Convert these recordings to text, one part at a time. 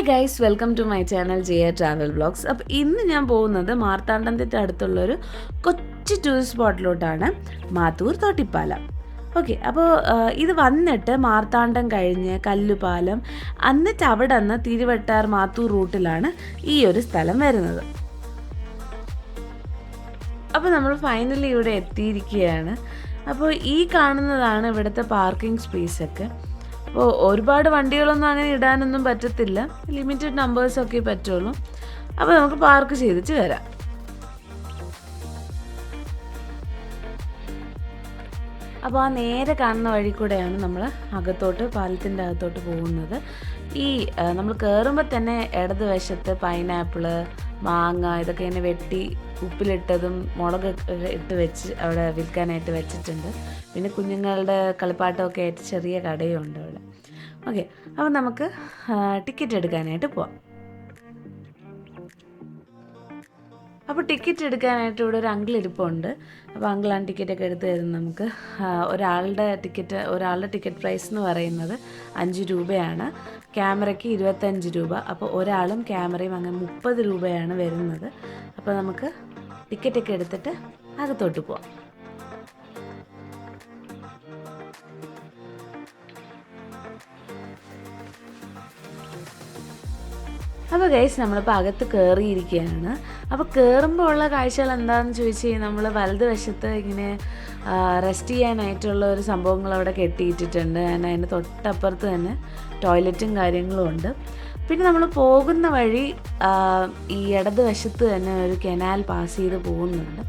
Guys, welcome to my channel Jiya travel vlogs. അപ്പോൾ ഇന്ന് ഞാൻ പോകുന്നത് മാർത്താണ്ഡത്തിൻ്റെ അടുത്തുള്ളൊരു കൊച്ചു ടൂറിസ്റ്റ് സ്പോട്ടിലോട്ടാണ്, മാത്തൂർ തോട്ടിപ്പാലം. ഓക്കെ, അപ്പോൾ ഇത് വന്നിട്ട് മാർത്താണ്ഡം കഴിഞ്ഞ് കല്ലുപാലം, എന്നിട്ട് അവിടെ നിന്ന് തിരുവട്ടാർ മാത്തൂർ റൂട്ടിലാണ് ഈ ഒരു സ്ഥലം വരുന്നത്. അപ്പോൾ നമ്മൾ ഫൈനലി ഇവിടെ എത്തിയിരിക്കുകയാണ്. അപ്പോൾ ഈ കാണുന്നതാണ് ഇവിടുത്തെ പാർക്കിംഗ് സ്പേസൊക്കെ. അപ്പോൾ ഒരുപാട് വണ്ടികളൊന്നും അങ്ങനെ ഇടാനൊന്നും പറ്റത്തില്ല, ലിമിറ്റഡ് നമ്പേഴ്സൊക്കെ പറ്റുള്ളൂ. അപ്പോൾ നമുക്ക് പാർക്ക് ചെയ്തിട്ട് വരാം. അപ്പോൾ ആ നേരെ കാണുന്ന വഴി കൂടെയാണ് നമ്മൾ പാലത്തിൻ്റെ അകത്തോട്ട് പോകുന്നത്. ഈ നമ്മൾ കയറുമ്പോൾ തന്നെ ഇടതുവശത്ത് പൈനാപ്പിള്, മാങ്ങ ഇതൊക്കെ ഇങ്ങനെ വെട്ടി ഉപ്പിലിട്ടതും മുളക് ഇട്ട് വെച്ച് അവിടെ വിൽക്കാനായിട്ട് വെച്ചിട്ടുണ്ട്. പിന്നെ കുഞ്ഞുങ്ങളുടെ കളിപ്പാട്ടമൊക്കെ ആയിട്ട് ചെറിയ കടയുണ്ട് അവിടെ. ഓക്കെ, അപ്പോൾ നമുക്ക് ടിക്കറ്റ് എടുക്കാനായിട്ട് പോവാം. അപ്പോൾ ടിക്കറ്റ് എടുക്കാനായിട്ട് ഇവിടെ ഒരു അങ്കിൾ ഇരിപ്പുണ്ട്. അപ്പോൾ അങ്കിളാണ് ടിക്കറ്റൊക്കെ എടുത്ത് തരുന്നത് നമുക്ക്. ഒരാളുടെ ടിക്കറ്റ് പ്രൈസ് എന്ന് പറയുന്നത് 5 രൂപയാണ്, ക്യാമറയ്ക്ക് 25 രൂപ. അപ്പോൾ ഒരാളും ക്യാമറയും അങ്ങനെ 30 രൂപയാണ് വരുന്നത്. അപ്പോൾ നമുക്ക് ടിക്കറ്റൊക്കെ എടുത്തിട്ട് അകത്തോട്ട് പോവാം. അപ്പോൾ ഗൈസ്, നമ്മളിപ്പോൾ അകത്ത് കയറിയിരിക്കുകയാണ്. അപ്പോൾ കയറുമ്പോൾ ഉള്ള കാഴ്ചകൾ എന്താണെന്ന് ചോദിച്ചു കഴിഞ്ഞാൽ, നമ്മൾ വലതുവശത്ത് ഇങ്ങനെ റെസ്റ്റ് ചെയ്യാനായിട്ടുള്ള ഒരു സംഭവങ്ങൾ അവിടെ കെട്ടിയിട്ടിട്ടുണ്ട്. അതിൻ്റെ തൊട്ടപ്പുറത്ത് തന്നെ ടോയ്ലറ്റും കാര്യങ്ങളും ഉണ്ട്. പിന്നെ നമ്മൾ പോകുന്ന വഴി ഈ ഇടതുവശത്ത് തന്നെ ഒരു കനാൽ പാസ് ചെയ്ത് പോകുന്നുണ്ട്.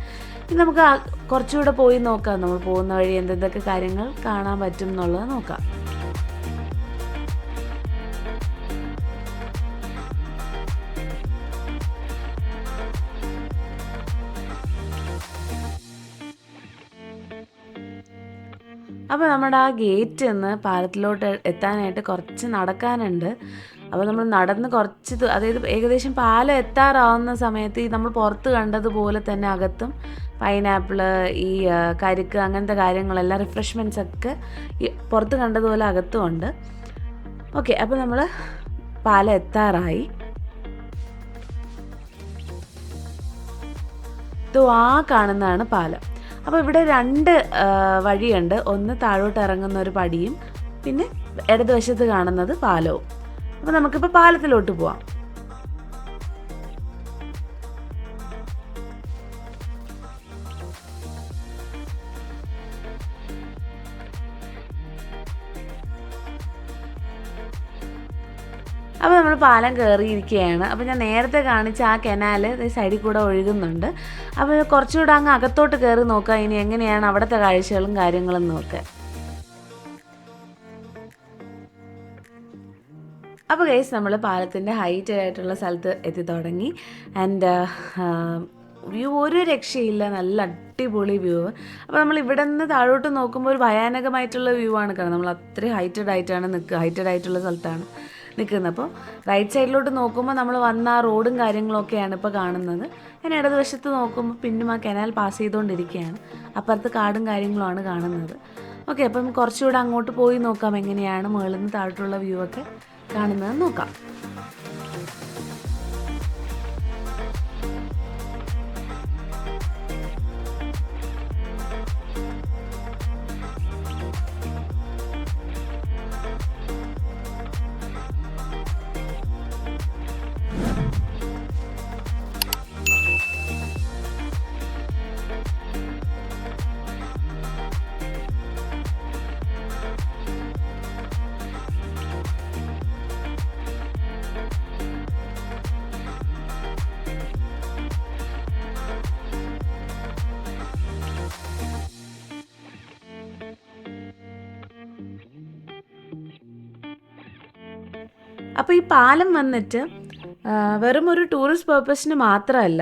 പിന്നെ നമുക്ക് കുറച്ചുകൂടെ പോയി നോക്കാം, നമ്മൾ പോകുന്ന വഴി എന്തൊക്കെ കാര്യങ്ങൾ കാണാൻ പറ്റും എന്നുള്ളത് നോക്കാം. അപ്പോൾ നമ്മുടെ ആ ഗേറ്റിൽ നിന്ന് പാലത്തിലോട്ട് എത്താനായിട്ട് കുറച്ച് നടക്കാനുണ്ട്. അപ്പോൾ നമ്മൾ നടന്ന് അതായത് ഏകദേശം പാലം എത്താറാവുന്ന സമയത്ത് നമ്മൾ പുറത്ത് കണ്ടതുപോലെ തന്നെ അകത്തും പൈനാപ്പിള്, ഈ കരിക്ക്, അങ്ങനത്തെ കാര്യങ്ങളെല്ലാം റിഫ്രഷ്മെൻറ്റ്സ് ഒക്കെ ഈ പുറത്ത് കണ്ടതുപോലെ അകത്തും ഉണ്ട്. ഓക്കെ, അപ്പോൾ നമ്മൾ പാലം എത്താറായി. ആ കാണുന്നതാണ് പാലം. അപ്പോൾ ഇവിടെ 2 വഴിയുണ്ട്. ഒന്ന് താഴോട്ട് ഇറങ്ങുന്ന ഒരു പടിയും പിന്നെ ഇടതുവശത്ത് കാണുന്നത് പാലവും. അപ്പോൾ നമുക്കിപ്പോൾ പാലത്തിലോട്ട് പോവാം. അപ്പോൾ നമ്മൾ പാലം കയറിയിരിക്കുകയാണ്. അപ്പോൾ ഞാൻ നേരത്തെ കാണിച്ച ആ കനാൽ സൈഡിൽ കൂടെ ഒഴുകുന്നുണ്ട്. അപ്പോൾ കുറച്ചുകൂടെ അങ്ങ് അകത്തോട്ട് കയറി നോക്കാം, ഇനി എങ്ങനെയാണ് അവിടുത്തെ കാഴ്ചകളും കാര്യങ്ങളും നോക്കുക. അപ്പോൾ ഗൈസ്, നമ്മൾ പാലത്തിൻ്റെ ഹൈറ്റ് ആയിട്ടുള്ള സ്ഥലത്ത് എത്തി തുടങ്ങി. ആൻഡ് വ്യൂ ഒരു രക്ഷയില്ല, നല്ല അടിപൊളി വ്യൂ. അപ്പോൾ നമ്മൾ ഇവിടെ നിന്ന് താഴോട്ട് നോക്കുമ്പോൾ ഒരു ഭയാനകമായിട്ടുള്ള വ്യൂ ആണ് കാണുന്നത്. നമ്മൾ അത്രയും ഹൈറ്റഡ് ആയിട്ടുള്ള സ്ഥലത്താണ് നിൽക്കുന്നത്. അപ്പോൾ റൈറ്റ് സൈഡിലോട്ട് നോക്കുമ്പോൾ നമ്മൾ വന്ന ആ റോഡും കാര്യങ്ങളൊക്കെയാണ് ഇപ്പോൾ കാണുന്നത്. ഞാൻ ഇടതുവശത്ത് നോക്കുമ്പോൾ പിന്നും ആ കനാൽ പാസ് ചെയ്തുകൊണ്ടിരിക്കുകയാണ്. അപ്പുറത്ത് കാടും കാര്യങ്ങളുമാണ് കാണുന്നത്. ഓക്കെ, അപ്പം കുറച്ചുകൂടെ അങ്ങോട്ട് പോയി നോക്കാം എങ്ങനെയാണ് മുകളിൽ നിന്ന് താഴോട്ടുള്ള വ്യൂ ഒക്കെ കാണുന്നത് നോക്കാം. അപ്പോൾ ഈ പാലം വന്നിട്ട് വെറും ഒരു ടൂറിസ്റ്റ് പർപ്പസിന് മാത്രമല്ല,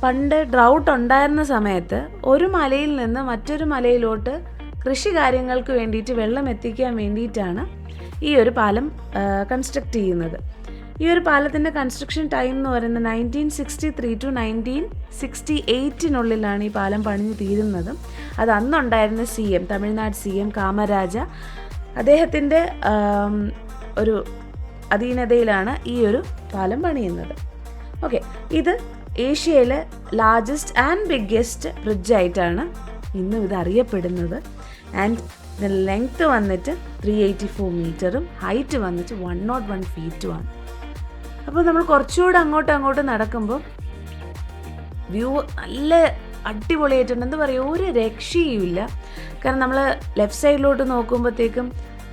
പണ്ട് ഡ്രൗട്ട് ഉണ്ടായിരുന്ന സമയത്ത് ഒരു മലയിൽ നിന്ന് മറ്റൊരു മലയിലോട്ട് കൃഷി കാര്യങ്ങൾക്ക് വേണ്ടിയിട്ട് വെള്ളം എത്തിക്കാൻ വേണ്ടിയിട്ടാണ് ഈ ഒരു പാലം കൺസ്ട്രക്റ്റ് ചെയ്യുന്നത്. ഈ ഒരു പാലത്തിൻ്റെ കൺസ്ട്രക്ഷൻ ടൈം എന്ന് പറയുന്നത് 1963 to 1968 ഈ പാലം പണിഞ്ഞ് തീരുന്നത്. അത് അന്നുണ്ടായിരുന്ന തമിഴ്നാട് CM കാമരാജ അദ്ദേഹത്തിൻ്റെ ഒരു അധീനതയിലാണ് ഈ ഒരു പാലം പണിയുന്നത്. ഓക്കെ, ഇത് ഏഷ്യയിലെ ലാർജസ്റ്റ് ആൻഡ് ബിഗ്ഗസ്റ്റ് ബ്രിഡ്ജായിട്ടാണ് ഇന്നും ഇത് അറിയപ്പെടുന്നത്. ആൻഡ് ഇതിൻ്റെ ലെങ്ത്ത് വന്നിട്ട് 384 മീറ്ററും ഹൈറ്റ് വന്നിട്ട് 101 ഫീറ്റുമാണ്. അപ്പോൾ നമ്മൾ കുറച്ചുകൂടെ അങ്ങോട്ട് നടക്കുമ്പോൾ വ്യൂ നല്ല അടിപൊളിയായിട്ടുണ്ട്. എന്താ പറയുക, ഒരു രക്ഷയുമില്ല. കാരണം നമ്മൾ ലെഫ്റ്റ് സൈഡിലോട്ട് നോക്കുമ്പോഴത്തേക്കും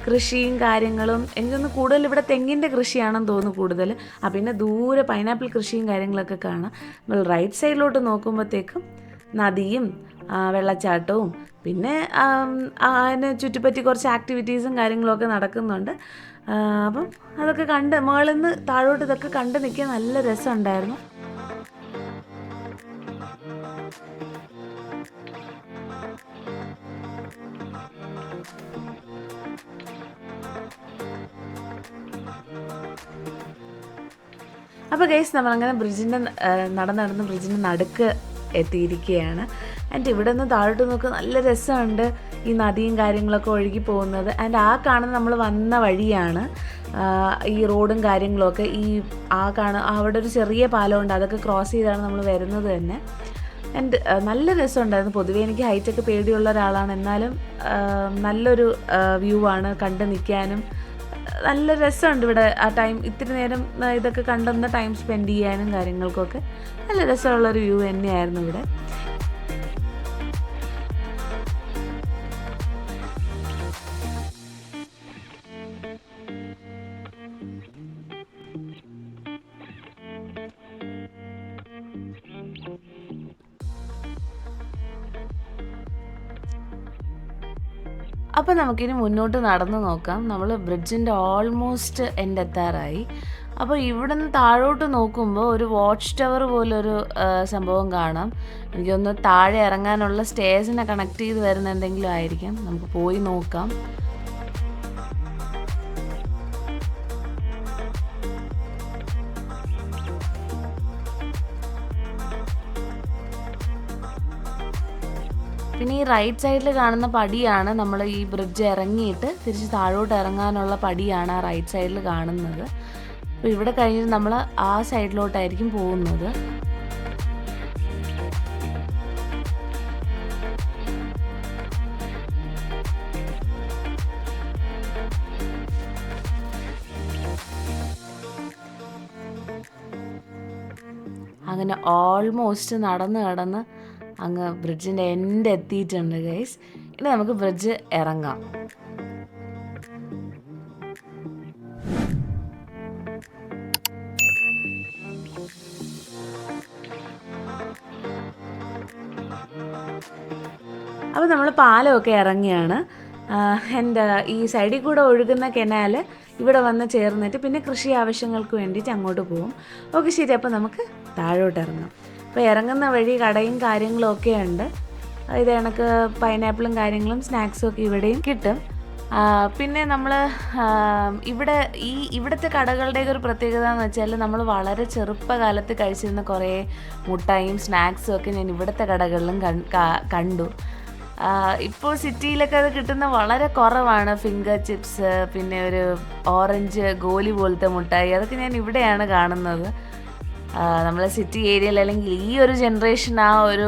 കൃഷിയും കാര്യങ്ങളും, എനിക്കൊന്ന് കൂടുതൽ ഇവിടെ തെങ്ങിൻ്റെ കൃഷിയാണെന്ന് തോന്നുന്നു കൂടുതൽ. പിന്നെ ദൂരെ പൈനാപ്പിൾ കൃഷിയും കാര്യങ്ങളൊക്കെ കാണാം. നമ്മൾ റൈറ്റ് സൈഡിലോട്ട് നോക്കുമ്പോഴത്തേക്കും നദിയും വെള്ളച്ചാട്ടവും പിന്നെ അതിനെ ചുറ്റിപ്പറ്റി കുറച്ച് ആക്ടിവിറ്റീസും കാര്യങ്ങളൊക്കെ നടക്കുന്നുണ്ട്. അപ്പം അതൊക്കെ കണ്ട് മുകളിൽ നിന്ന് താഴോട്ട് ഇതൊക്കെ കണ്ട് നിൽക്കാൻ നല്ല രസമുണ്ടായിരുന്നു. അപ്പോൾ ഗൈസ്, നമ്മളങ്ങനെ നടന്ന് ബ്രിഡ്ജിൻ്റെ നടുക്ക് എത്തിയിരിക്കുകയാണ്. ആൻഡ് ഇവിടെ നിന്ന് താഴോട്ട് നോക്കുക നല്ല രസമുണ്ട്, ഈ നദിയും കാര്യങ്ങളൊക്കെ ഒഴുകി പോകുന്നത്. ആൻഡ് കാണുന്ന നമ്മൾ വന്ന വഴിയാണ് ഈ റോഡും കാര്യങ്ങളൊക്കെ. അവിടെ ഒരു ചെറിയ പാലമുണ്ട്, അതൊക്കെ ക്രോസ് ചെയ്താണ് നമ്മൾ വരുന്നത് തന്നെ. ആൻഡ് നല്ല രസമുണ്ടായിരുന്നു. പൊതുവേ എനിക്ക് ഹൈറ്റൊക്കെ പേടിയുള്ള ഒരാളാണ്, എന്നാലും നല്ലൊരു വ്യൂ ആണ്, കണ്ട് നിൽക്കാനും നല്ല രസമുണ്ട്. ഇവിടെ ആ ടൈം ഇത്തിരി നേരം ഇതൊക്കെ കണ്ടൊന്ന് ടൈം സ്പെൻഡ് ചെയ്യാനും കാര്യങ്ങൾക്കൊക്കെ നല്ല രസമുള്ളൊരു വ്യൂ തന്നെയായിരുന്നു ഇവിടെ. അപ്പോൾ നമുക്കിനി മുന്നോട്ട് നടന്ന് നോക്കാം. നമ്മൾ ബ്രിഡ്ജിൻ്റെ ഓൾമോസ്റ്റ് എൻ്റെ എത്താറായി. അപ്പോൾ ഇവിടെ നിന്ന് താഴോട്ട് നോക്കുമ്പോൾ ഒരു വാച്ച് ടവർ പോലൊരു സംഭവം കാണാം. എനിക്കൊന്ന് താഴെ ഇറങ്ങാനുള്ള സ്റ്റേഴ്സിനെ കണക്ട് ചെയ്ത് വരുന്ന എന്തെങ്കിലും ആയിരിക്കാം. നമുക്ക് പോയി നോക്കാം. പിന്നെ ഈ റൈറ്റ് സൈഡിൽ കാണുന്ന പടിയാണ് നമ്മൾ ഈ ബ്രിഡ്ജ് ഇറങ്ങിയിട്ട് തിരിച്ച് താഴോട്ട് ഇറങ്ങാനുള്ള പടിയാണ് ആ റൈറ്റ് സൈഡിൽ കാണുന്നത്. അപ്പോൾ ഇവിടെ കഴിഞ്ഞിട്ട് നമ്മൾ ആ സൈഡിലോട്ടായിരിക്കും പോകുന്നത്. അങ്ങനെ ഓൾമോസ്റ്റ് നടന്ന് അങ്ങ് ബ്രിഡ്ജിൻ്റെ എൻഡ് എത്തിയിട്ടുണ്ട് ഗൈസ്. ഇനി നമുക്ക് ബ്രിഡ്ജ് ഇറങ്ങാം. അപ്പോൾ നമ്മൾ പാലമൊക്കെ ഇറങ്ങിയാണ്. എൻ്റെ ഈ സൈഡിൽ കൂടെ ഒഴുകുന്ന കനാല് ഇവിടെ വന്ന് ചേർന്നിട്ട് പിന്നെ കൃഷി ആവശ്യങ്ങൾക്ക് വേണ്ടിയിട്ട് അങ്ങോട്ട് പോകും. ഓക്കെ, ശരി. അപ്പോൾ നമുക്ക് താഴോട്ട് ഇറങ്ങാം. അപ്പോൾ ഇറങ്ങുന്ന വഴി കടയും കാര്യങ്ങളും ഒക്കെ ഉണ്ട്. ഇത് കണക്ക് പൈനാപ്പിളും കാര്യങ്ങളും സ്നാക്സും ഒക്കെ ഇവിടെയും കിട്ടും. പിന്നെ നമ്മൾ ഇവിടുത്തെ കടകളുടെയൊക്കെ ഒരു പ്രത്യേകത എന്ന് വെച്ചാൽ നമ്മൾ വളരെ ചെറുപ്പകാലത്ത് കഴിച്ചിരുന്ന കുറേ മുട്ടായും സ്നാക്സും ഒക്കെ ഞാൻ ഇവിടുത്തെ കടകളിലും കണ്ടു. ഇപ്പോൾ സിറ്റിയിലൊക്കെ അത് കിട്ടുന്ന വളരെ കുറവാണ്. ഫിംഗർ ചിപ്സ്, പിന്നെ ഒരു ഓറഞ്ച് ഗോലി പോലത്തെ മുട്ടായി, അതൊക്കെ ഞാൻ ഇവിടെയാണ് കാണുന്നത്. നമ്മളെ സിറ്റി ഏരിയയിൽ അല്ലെങ്കിൽ ഈ ഒരു ജനറേഷൻ ആ ഒരു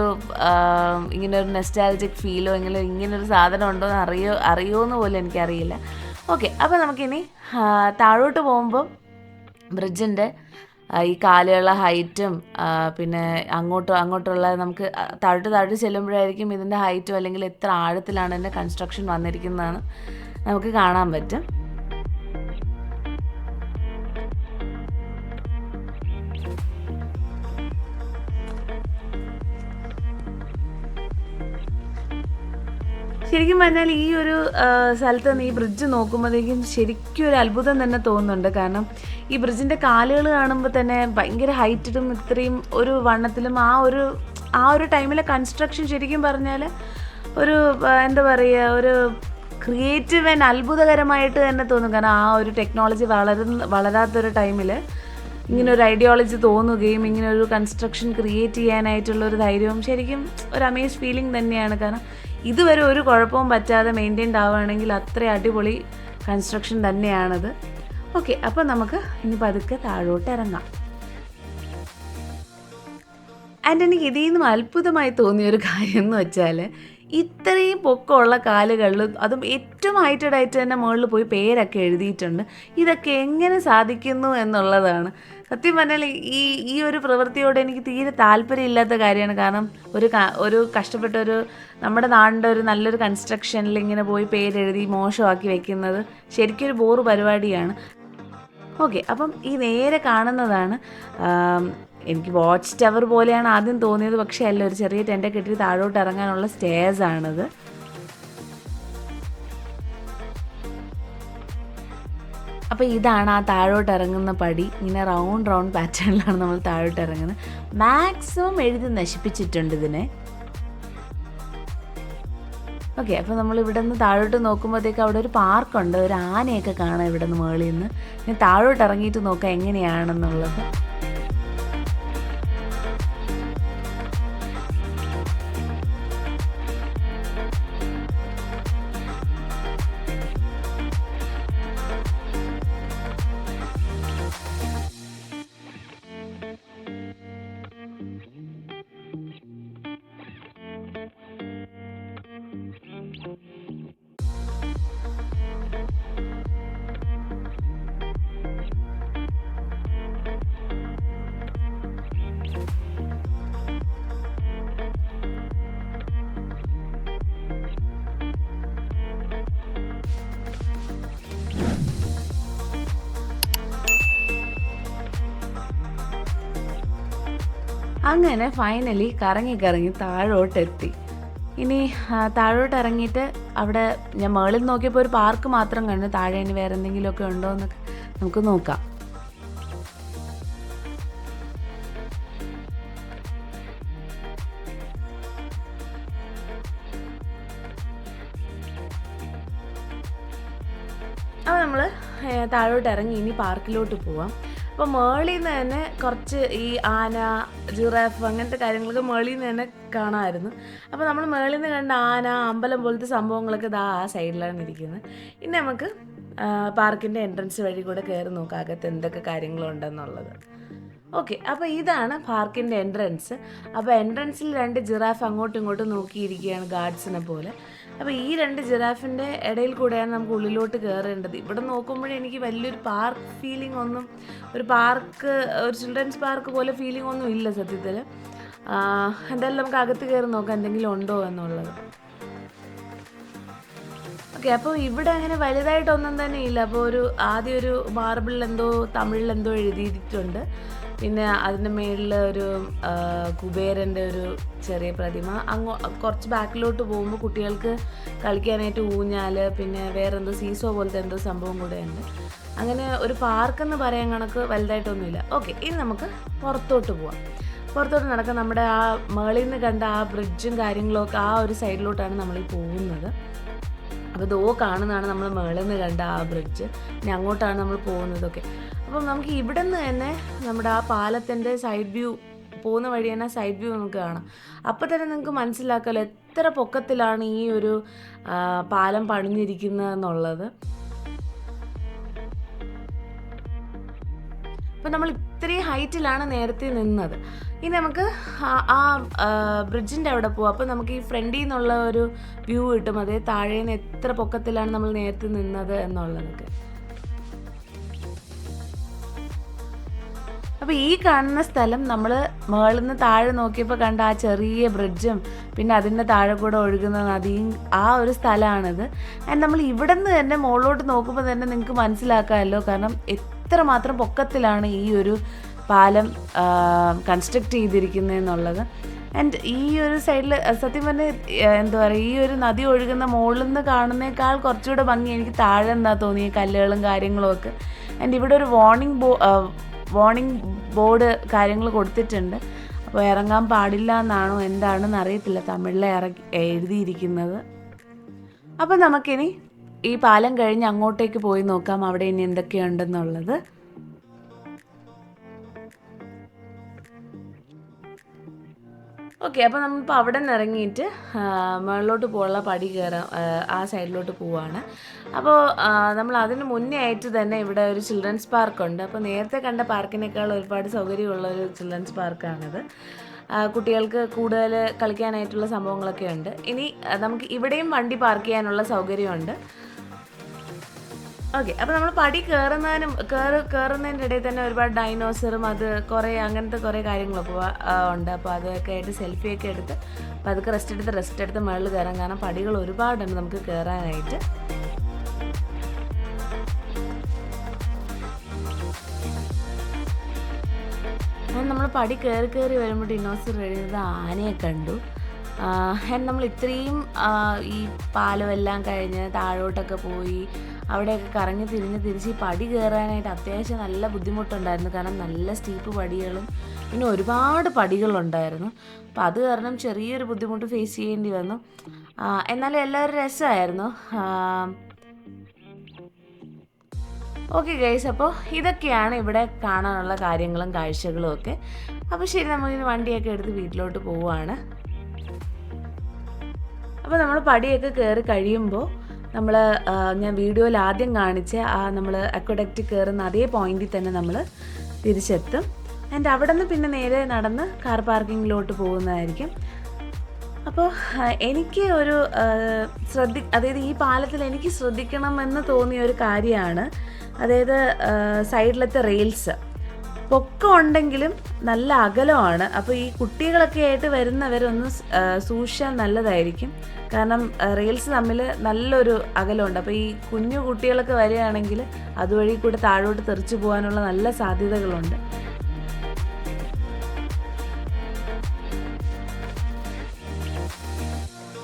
ഇങ്ങനൊരു നെസ്റ്റാൾജിക് ഫീലോ ഇങ്ങനൊരു സാധനം ഉണ്ടോ എന്ന് അറിയുമോയെന്ന് പോലും എനിക്കറിയില്ല. ഓക്കെ, അപ്പോൾ നമുക്കിനി താഴോട്ട് പോകുമ്പോൾ ബ്രിഡ്ജിൻ്റെ ഈ കാലുള്ള ഹൈറ്റും പിന്നെ അങ്ങോട്ടുള്ള നമുക്ക് താഴോട്ട് ചെല്ലുമ്പോഴായിരിക്കും ഇതിൻ്റെ ഹൈറ്റും അല്ലെങ്കിൽ എത്ര ആഴത്തിലാണ് ഇതിൻ്റെ കൺസ്ട്രക്ഷൻ വന്നിരിക്കുന്നതെന്ന് നമുക്ക് കാണാൻ പറ്റും. ശരിക്കും പറഞ്ഞാൽ ഈ ഒരു സ്ഥലത്ത് നിന്ന് ഈ ബ്രിഡ്ജ് നോക്കുമ്പോഴത്തേക്കും ശരിക്കും ഒരു അത്ഭുതം തന്നെ തോന്നുന്നുണ്ട്. കാരണം ഈ ബ്രിഡ്ജിൻ്റെ കാലുകൾ കാണുമ്പോൾ തന്നെ ഭയങ്കര ഹൈറ്റിലും ഇത്രയും ഒരു വണ്ണത്തിലും ആ ഒരു ടൈമിലെ കൺസ്ട്രക്ഷൻ ശരിക്കും പറഞ്ഞാൽ ഒരു എന്താ പറയുക, ഒരു ക്രിയേറ്റീവ് ആൻഡ് അത്ഭുതകരമായിട്ട് തന്നെ തോന്നും. കാരണം ആ ഒരു ടെക്നോളജി വളരാത്തൊരു ടൈമിൽ ഇങ്ങനൊരു ഐഡിയോളജി തോന്നുകയും ഇങ്ങനൊരു കൺസ്ട്രക്ഷൻ ക്രിയേറ്റ് ചെയ്യാനായിട്ടുള്ളൊരു ധൈര്യവും ശരിക്കും ഒരു അമേസ് ഫീലിംഗ് തന്നെയാണ്. കാരണം ഇതുവരെ ഒരു കുഴപ്പവും പറ്റാതെ മെയിൻറ്റെയിൻഡ് ആവുകയാണെങ്കിൽ അത്ര അടിപൊളി കൺസ്ട്രക്ഷൻ തന്നെയാണത്. ഓക്കെ, അപ്പോൾ നമുക്ക് ഇനി പതുക്കെ താഴോട്ട് ഇറങ്ങാം. ആൻഡ് എനിക്ക് ഇതിൽ നിന്നും അത്ഭുതമായി തോന്നിയൊരു കാര്യം എന്ന് വെച്ചാൽ, ഇത്രയും പൊക്കമുള്ള കാലുകളിൽ, അതും ഏറ്റവും ഹൈറ്റഡ് ആയിട്ട് തന്നെ മുകളിൽ പോയി പേരൊക്കെ എഴുതിയിട്ടുണ്ട്. ഇതൊക്കെ എങ്ങനെ സാധിക്കുന്നു എന്നുള്ളതാണ് സത്യം പറഞ്ഞാൽ. ഈ ഒരു പ്രവൃത്തിയോട് എനിക്ക് തീരെ താല്പര്യമില്ലാത്ത കാര്യമാണ്. കാരണം ഒരു കഷ്ടപ്പെട്ടൊരു നമ്മുടെ നാടിൻ്റെ ഒരു നല്ലൊരു കൺസ്ട്രക്ഷനിൽ ഇങ്ങനെ പോയി പേരെഴുതി മോശമാക്കി വെക്കുന്നത് ശരിക്കൊരു ബോറ് പരിപാടിയാണ്. ഓക്കെ, അപ്പം ഈ നേരെ കാണുന്നതാണ്, എനിക്ക് വാച്ച് ടവർ പോലെയാണ് ആദ്യം തോന്നിയത്, പക്ഷേ അല്ല, ഒരു ചെറിയ ടെൻ്റ് കെട്ടി താഴോട്ട് ഇറങ്ങാനുള്ള സ്റ്റേഴ്സാണിത്. അപ്പോൾ ഇതാണ് ആ താഴോട്ട് ഇറങ്ങുന്ന പടി. ഇങ്ങനെ റൗണ്ട് പാറ്റേണിലാണ് നമ്മൾ താഴോട്ട് ഇറങ്ങുന്നത്. മാക്സിമം എഴുതി നശിപ്പിച്ചിട്ടുണ്ട് ഇതിനെ. ഓക്കെ, അപ്പോൾ നമ്മൾ ഇവിടെ നിന്ന് താഴോട്ട് നോക്കുമ്പോഴത്തേക്ക് അവിടെ ഒരു പാർക്കുണ്ട്, ഒരു ആനയൊക്കെ കാണാം ഇവിടെ നിന്ന് മുകളിൽ നിന്ന്. ഇനി താഴോട്ട് ഇറങ്ങിയിട്ട് നോക്കാം എങ്ങനെയാണെന്നുള്ളത്. അങ്ങനെ ഫൈനലി കറങ്ങി താഴോട്ടെത്തി. ഇനി താഴോട്ട് ഇറങ്ങിയിട്ട് അവിടെ ഞാൻ മുകളിൽ നോക്കിയപ്പോൾ ഒരു പാർക്ക് മാത്രം കണ്ടു. താഴെ ഇനി വേറെ എന്തെങ്കിലുമൊക്കെ ഉണ്ടോ എന്നൊക്കെ നമുക്ക് നോക്കാം. അപ്പോൾ നമ്മൾ താഴോട്ട് ഇറങ്ങി ഇനി പാർക്കിലോട്ട് പോവാം. അപ്പോൾ മേളിൽ നിന്ന് തന്നെ കുറച്ച് ഈ ആന, ജിറാഫ് അങ്ങനത്തെ കാര്യങ്ങളൊക്കെ മേളിൽ നിന്ന് തന്നെ കാണാമായിരുന്നു. അപ്പോൾ നമ്മൾ മേളിൽ നിന്ന് കണ്ട ആന, അമ്പലം പോലത്തെ സംഭവങ്ങളൊക്കെ ആ സൈഡിലാണ് ഇരിക്കുന്നത്. ഇനി നമുക്ക് പാർക്കിൻ്റെ എൻട്രൻസ് വഴി കൂടെ കയറി നോക്കാം അകത്ത് എന്തൊക്കെ കാര്യങ്ങളുണ്ടെന്നുള്ളത്. ഓക്കെ, അപ്പോൾ ഇതാണ് പാർക്കിൻ്റെ എൻട്രൻസ്. അപ്പോൾ എൻട്രൻസിൽ 2 ജിറാഫ് അങ്ങോട്ടും ഇങ്ങോട്ടും നോക്കിയിരിക്കുകയാണ് ഗാർഡ്സിനെ പോലെ. അപ്പോൾ ഈ 2 ജിറാഫിൻ്റെ ഇടയിൽ കൂടെയാണ് നമുക്ക് ഉള്ളിലോട്ട് കയറേണ്ടത്. ഇവിടെ നോക്കുമ്പോഴേ എനിക്ക് വലിയൊരു പാർക്ക് ഫീലിംഗ് ഒന്നും, ഒരു ചിൽഡ്രൻസ് പാർക്ക് പോലെ ഫീലിംഗ് ഒന്നും ഇല്ല സത്യത്തിൽ. എന്തായാലും നമുക്ക് അകത്ത് കയറി നോക്കാം എന്തെങ്കിലും ഉണ്ടോ എന്നുള്ളത്. ഓക്കെ, അപ്പോൾ ഇവിടെ അങ്ങനെ വലുതായിട്ടൊന്നും തന്നെ ഇല്ല. അപ്പോൾ ആദ്യം ഒരു മാർബിളിൽ തമിഴിലെന്തോ എഴുതിയിട്ടുണ്ട്. പിന്നെ അതിൻ്റെ മേളിൽ ഒരു കുബേരൻ്റെ ഒരു ചെറിയ പ്രതിമ. കുറച്ച് ബാക്കിലോട്ട് പോകുമ്പോൾ കുട്ടികൾക്ക് കളിക്കാനായിട്ട് ഊഞ്ഞാൽ, പിന്നെ വേറെന്തോ സീസോ പോലത്തെ എന്തോ സംഭവം കൂടെ ഉണ്ട്. അങ്ങനെ ഒരു പാർക്കെന്ന് പറയാൻ കണക്ക് വലുതായിട്ടൊന്നുമില്ല. ഓക്കെ, ഇനി നമുക്ക് പുറത്തോട്ട് പോവാം. പുറത്തോട്ട് നടക്കാം. നമ്മുടെ ആ മേളിൽ നിന്ന് കണ്ട ആ ബ്രിഡ്ജും കാര്യങ്ങളൊക്കെ ആ ഒരു സൈഡിലോട്ടാണ് നമ്മളീ പോകുന്നത്. അപ്പോൾ കാണുന്നതാണ് നമ്മൾ മേളിൽ നിന്ന് കണ്ട ആ ബ്രിഡ്ജ്. ഇനി അങ്ങോട്ടാണ് നമ്മൾ പോകുന്നതൊക്കെ. അപ്പം നമുക്ക് ഇവിടെ നിന്ന് തന്നെ നമ്മുടെ ആ പാലത്തിൻ്റെ സൈഡ് വ്യൂ, പോകുന്ന വഴി തന്നെ സൈഡ് വ്യൂ നമുക്ക് കാണാം. അപ്പോൾ തന്നെ നിങ്ങൾക്ക് മനസ്സിലാക്കാമല്ലോ എത്ര പൊക്കത്തിലാണ് ഈ ഒരു പാലം പണിഞ്ഞിരിക്കുന്നത് എന്നുള്ളത്. അപ്പം നമ്മൾ ഇത്രയും ഹൈറ്റിലാണ് നേരത്തെ നിന്നത്. ഇനി നമുക്ക് ആ ബ്രിഡ്ജിൻ്റെ അവിടെ പോവാം. അപ്പോൾ നമുക്ക് ഈ ഫ്രണ്ടിൽ നിന്നുള്ള ഒരു വ്യൂ കിട്ടും. അതേ താഴെ നിന്ന് എത്ര പൊക്കത്തിലാണ് നമ്മൾ നേരത്തെ നിന്നത് എന്നുള്ളതൊക്കെ. അപ്പോൾ ഈ കാണുന്ന സ്ഥലം നമ്മൾ മുകളിൽ നിന്ന് താഴെ നോക്കിയപ്പോൾ കണ്ട ആ ചെറിയ ബ്രിഡ്ജും പിന്നെ അതിൻ്റെ താഴെ കൂടെ ഒഴുകുന്ന നദിയും ആ ഒരു സ്ഥലമാണിത്. ആൻഡ് നമ്മൾ ഇവിടെ നിന്ന് തന്നെ മുകളിലോട്ട് നോക്കുമ്പോൾ തന്നെ നിങ്ങൾക്ക് മനസ്സിലാക്കാമല്ലോ, കാരണം എത്രമാത്രം പൊക്കത്തിലാണ് ഈ ഒരു പാലം കൺസ്ട്രക്റ്റ് ചെയ്തിരിക്കുന്നതെന്നുള്ളത്. ആൻഡ് ഈ ഒരു സൈഡിൽ സത്യം പറഞ്ഞാൽ എന്താ പറയുക, ഈ ഒരു നദി ഒഴുകുന്ന മുകളിൽ നിന്ന് കാണുന്നേക്കാൾ കുറച്ചുകൂടെ ഭംഗി എനിക്ക് താഴെ എന്താ തോന്നിയ കല്ലുകളും കാര്യങ്ങളും ഒക്കെ. ആൻഡ് ഇവിടെ ഒരു വാർണിംഗ് ബോർഡ് കാര്യങ്ങൾ കൊടുത്തിട്ടുണ്ട്. അപ്പോൾ ഇറങ്ങാൻ പാടില്ല എന്നാണോ എന്താണെന്ന് അറിയത്തില്ല, തമിഴിൽ എഴുതിയിരിക്കുന്നത്. അപ്പോൾ നമുക്കിനി ഈ പാലം കഴിഞ്ഞ് അങ്ങോട്ടേക്ക് പോയി നോക്കാം അവിടെ ഇനി എന്തൊക്കെയുണ്ടെന്നുള്ളത്. ഓക്കെ, അപ്പോൾ നമ്മളിപ്പോൾ അവിടെ നിന്ന് ഇറങ്ങിയിട്ട് മുകളിലോട്ട് പോകാനുള്ള പടി കയറാൻ ആ സൈഡിലോട്ട് പോവുകയാണ്. അപ്പോൾ നമ്മൾ അതിന് മുന്നേ ആയിട്ട് തന്നെ ഇവിടെ ഒരു ചിൽഡ്രൻസ് പാർക്കുണ്ട്. അപ്പോൾ നേരത്തെ കണ്ട പാർക്കിനേക്കാൾ ഒരുപാട് സൗകര്യമുള്ള ഒരു ചിൽഡ്രൻസ് പാർക്കാണിത്. കുട്ടികൾക്ക് കൂടുതൽ കളിക്കാനായിട്ടുള്ള സംഭവങ്ങളൊക്കെ ഉണ്ട്. ഇനി നമുക്ക് ഇവിടെയും വണ്ടി പാർക്ക് ചെയ്യാനുള്ള സൗകര്യമുണ്ട്. ഓക്കെ, അപ്പോൾ നമ്മൾ പടി കയറുന്നതിൻ്റെ ഇടയിൽ തന്നെ ഒരുപാട് ഡൈനോസറും അങ്ങനത്തെ കുറേ കാര്യങ്ങളൊക്കെ ഉണ്ട്. അപ്പോൾ അതൊക്കെ ആയിട്ട് സെൽഫിയൊക്കെ എടുത്ത് അപ്പോൾ അതൊക്കെ റെസ്റ്റ് എടുത്ത് മുകളിൽ കയറാൻ, കാരണം പടികൾ ഒരുപാടുണ്ട് നമുക്ക് കയറാനായിട്ട്. നമ്മൾ പടി കയറി വരുമ്പോൾ ഡിനോസർ എഴുതുന്നത് ആനയെ കണ്ടു. നമ്മൾ ഇത്രയും ഈ പാലമെല്ലാം കഴിഞ്ഞ് താഴോട്ടൊക്കെ പോയി അവിടെയൊക്കെ കറങ്ങി തിരിച്ച് ഈ പടി കയറാനായിട്ട് അത്യാവശ്യം നല്ല ബുദ്ധിമുട്ടുണ്ടായിരുന്നു. കാരണം നല്ല സ്റ്റീപ്പ് പടികളും പിന്നെ ഒരുപാട് പടികളുണ്ടായിരുന്നു. അപ്പോൾ അത് കാരണം ചെറിയൊരു ബുദ്ധിമുട്ട് ഫേസ് ചെയ്യേണ്ടി വന്നു. എന്നാലും എല്ലാവരും രസമായിരുന്നു. ഓക്കെ ഗൈസ്, അപ്പോൾ ഇതൊക്കെയാണ് ഇവിടെ കാണാനുള്ള കാര്യങ്ങളും കാഴ്ചകളും ഒക്കെ. അപ്പോൾ ശരി, നമുക്കിനി വണ്ടിയൊക്കെ എടുത്ത് വീട്ടിലോട്ട് പോവുകയാണ്. അപ്പോൾ നമ്മൾ പടിയൊക്കെ കയറി കഴിയുമ്പോൾ ഞാൻ വീഡിയോയിൽ ആദ്യം കാണിച്ച നമ്മൾ അക്വഡക്റ്റ് കയറുന്ന അതേ പോയിന്റിൽ തന്നെ നമ്മൾ തിരിച്ചെത്തും. ആൻഡ് അവിടെ നിന്ന് പിന്നെ നേരെ നടന്ന് കാർ പാർക്കിങ്ങിലോട്ട് പോകുന്നതായിരിക്കും. അപ്പോൾ എനിക്ക് അതായത് ഈ പാലത്തിൽ എനിക്ക് ശ്രദ്ധിക്കണമെന്ന് തോന്നിയ ഒരു കാര്യമാണ്, അതായത് സൈഡിലത്തെ റെയിൽസ് പൊക്കം ഉണ്ടെങ്കിലും നല്ല അകലമാണ്. അപ്പോൾ ഈ കുട്ടികളൊക്കെ ആയിട്ട് വരുന്നവരൊന്ന് സൂക്ഷിച്ചാൽ നല്ലതായിരിക്കും. കാരണം റെയിൽസ് തമ്മിൽ നല്ലൊരു അകലമുണ്ട്. അപ്പോൾ ഈ കുഞ്ഞു കുട്ടികളൊക്കെ വരികയാണെങ്കിൽ അതുവഴി കൂടെ താഴോട്ട് തെറിച്ചു പോകാനുള്ള നല്ല സാധ്യതകളുണ്ട്.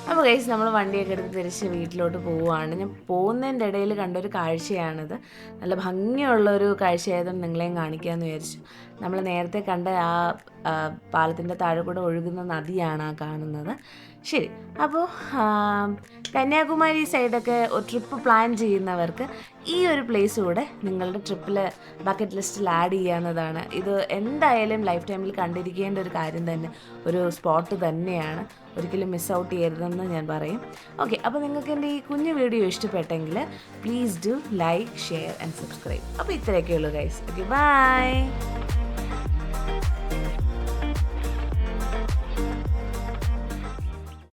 അപ്പോൾ ഗൈസ്, നമ്മൾ വണ്ടിയൊക്കെ എടുത്ത് തിരിച്ച് വീട്ടിലോട്ട് പോവുകയാണ്. ഞാൻ പോകുന്നതിൻ്റെ ഇടയിൽ കണ്ടൊരു കാഴ്ചയാണിത്. നല്ല ഭംഗിയുള്ളൊരു കാഴ്ചയായതുകൊണ്ട് നിങ്ങളെയും കാണിക്കാമെന്ന് വിചാരിച്ചു. നമ്മൾ നേരത്തെ കണ്ട പാലത്തിൻ്റെ താഴെ കൂടെ ഒഴുകുന്ന നദിയാണ് ആ കാണുന്നത്. ശരി, അപ്പോൾ കന്യാകുമാരി സൈഡൊക്കെ ഒരു ട്രിപ്പ് പ്ലാൻ ചെയ്യുന്നവർക്ക് ഈ ഒരു പ്ലേസ് കൂടെ നിങ്ങളുടെ ട്രിപ്പിൽ ബക്കറ്റ് ലിസ്റ്റിൽ ആഡ് ചെയ്യാവുന്നതാണ്. ഇത് എന്തായാലും ലൈഫ് ടൈമിൽ കണ്ടിരിക്കേണ്ട ഒരു കാര്യം തന്നെ, ഒരു സ്പോട്ട് തന്നെയാണ്. ഒരിക്കലും മിസ് ഔട്ട് ചെയ്യരുതെന്ന് ഞാൻ പറയും. ഓക്കെ, അപ്പോൾ നിങ്ങൾക്ക് എൻ്റെ ഈ കുഞ്ഞു വീഡിയോ ഇഷ്ടപ്പെട്ടെങ്കിൽ please do like, share and subscribe. അപ്പോൾ ഇത്രയൊക്കെയുള്ളൂ ഗൈസ്. Okay, by.